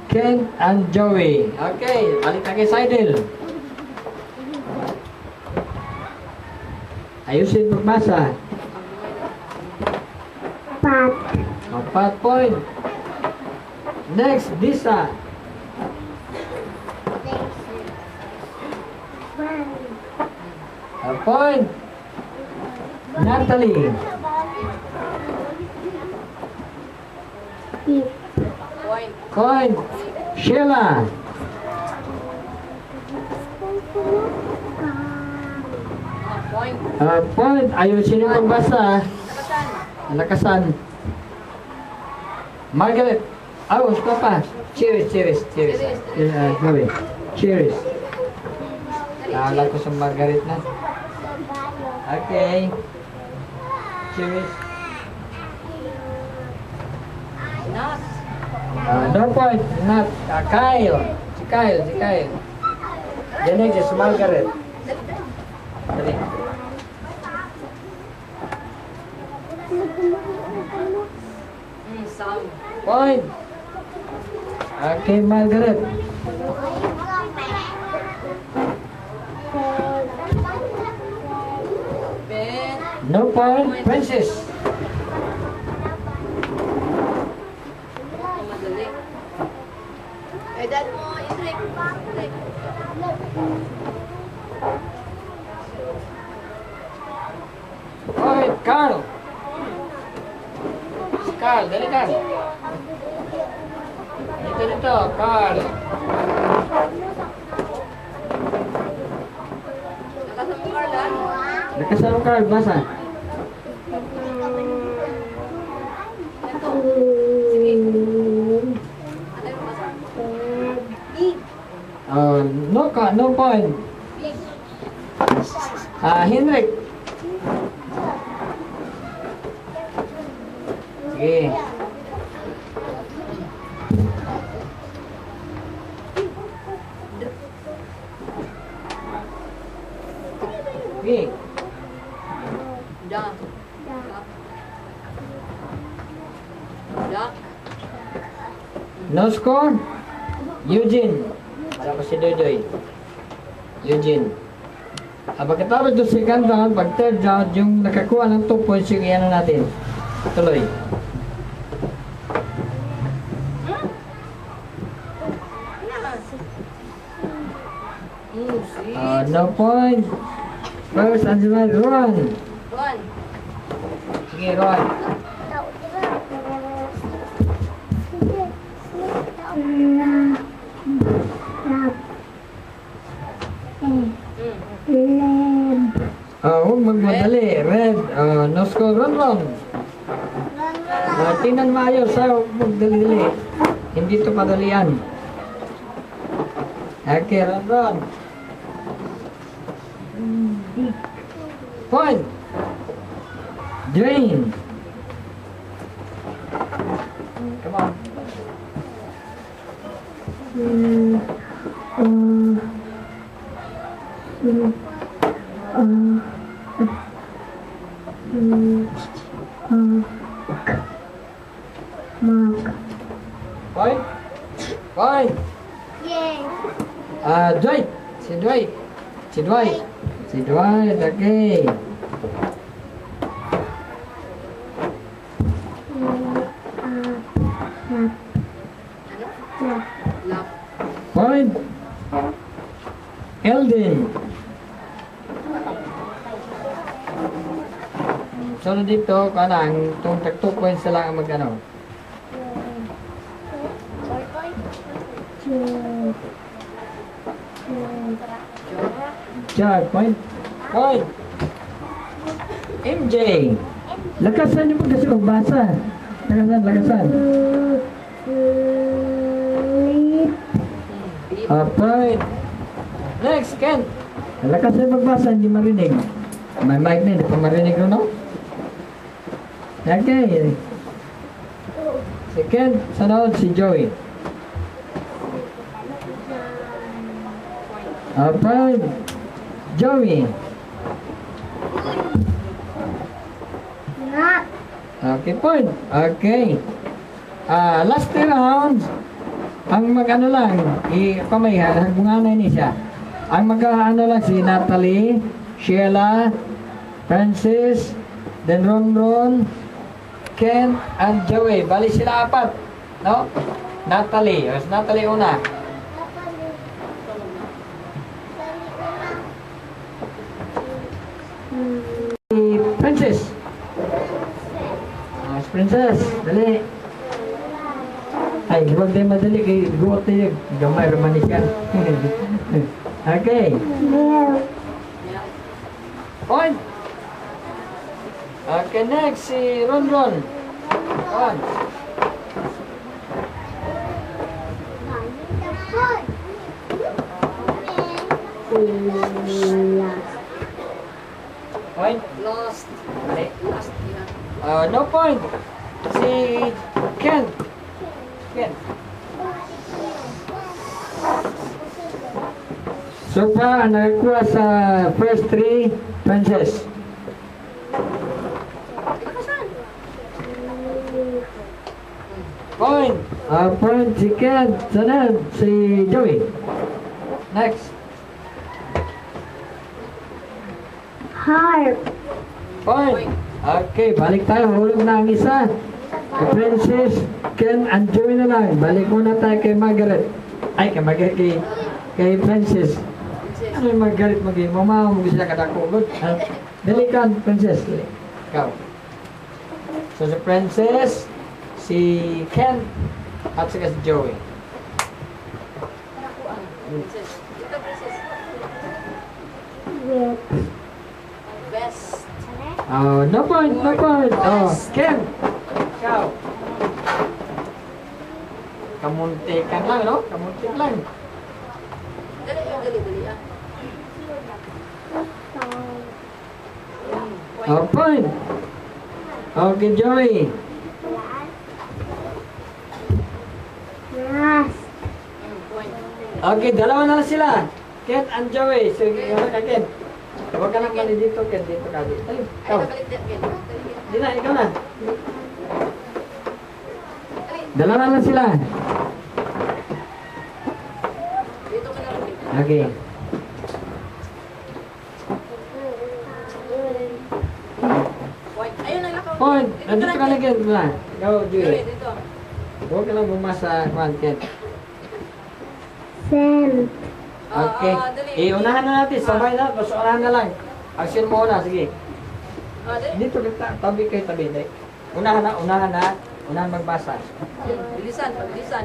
Ken and Joey. Okay, balik na kay Seidel. Ayusin magbasa. Pat. 4 point. Next, Disa. One. A point. Natalie. Six. Point. Sheila. Point. Ayusin yung magbasa. Nakasan. Margaret. Awas ka pa. Cheers. Joey. Cheers. Kala ko sa Margaret na. Okay. Cheers. No point. Not. Kyle. Si Kyle. The next is Margaret. Dali. Point. Okay, Margaret. No point. Princess. Edad mo, Idrik. Point. Carl. Si Carl. Dali, Carl. Dito, Carl. Nakasama mo, Carla? Nakasama Carl. Basa. Ito. Sige. Ano yung basa? Big. No point. Big. Henrik. Sige. Sige. Duck. Duck. No score. Eugene. Para si Dodoy. Eugene. Pagkatapos doon second round, pag third round, yung nakakuha ng 2 points, yung iyan natin. Tuloy. Six. No point. First, Anjumar, Ron. One. Sige, Ron. Huwag magmadali. Red. No score. Ron. Tinan maayos. Huwag magdali-dali. Hindi ito padalian. Okay, Ron. Point. Drain. Come on. Point. Point. Dwight. Si Dwight. Okay. Lap. Point. Eldin. So, dito, kanang, itong tag 2 points na lang ang mag-ano. Point. MJ. Lakasan niyo po kasi magbasa. Lakasan. Point. Next, Ken. Lakasan magbasa, hindi marinig. May mic na, hindi pa marinig rin, no? Okay. Si Ken, sunod si Joey. Point. Joey. Okay, point. Okay. Last 3 rounds. Ang mag-ano lang, kamay ha, bunganay ni siya. Ang mag-ano lang si Natalie, Sheila, Francis, then Ron, Ken, and Joey. Bali sila apat. No? Natalie. Yes, Natalie una. Si Princess. Si Princess. Dali. Ay, huwag tayo madali kay guwat tayo. Gamay, romanikan. Okay. Point. Okay, next si Ron. On. Point. Lost. Mali. Lost. Yeah. No point. Si Ken. So far, ang nakakuha sa first three, Princess. Point. Point si Ken. Sana si Joey. Next. Heart. Point. Okay, balik tayo. Hulog na ang isa. Kay Princess, Ken, and Joey na lang. Balik muna tayo kay Margaret. Ay, kay Princess. Ano yung Margaret maging? Mama, mo sila kadakugod. Dali ka, Princess. Dali. Ikaw. So, si Princess, si Ken, at saka si Joey. Princess. Ito, princess. With. Best. No point. Ken. Ikaw. Kamuntikan lang, no? Kamuntik lang. Dali. Ah. Point. Okay, Joey. Last. Point. Okay, dalawa na lang sila. Ken and Joey. Sige, wala ka, Ken. Huwag ka nang mali dito, Ken. Dito ka. Ay, Ay, ikaw. nabalik din. Di na, ikaw na. Dalawa na lang sila. Dito ka na rin. Okay. Point. Ayun lang ako. Point. Nandito ka na, Ken. Na. Ikaw, Joey. Dito. Huwag ka lang bumasa, Ken. Sand. Okay. Dali. Unahan na natin. Sabay na. Basta unahan na lang. Action mo na. Sige. Dali. Dito kita. Tabi kayo, tabi. Unahan na. Unahan magbasa. Bilisan. Bilisan.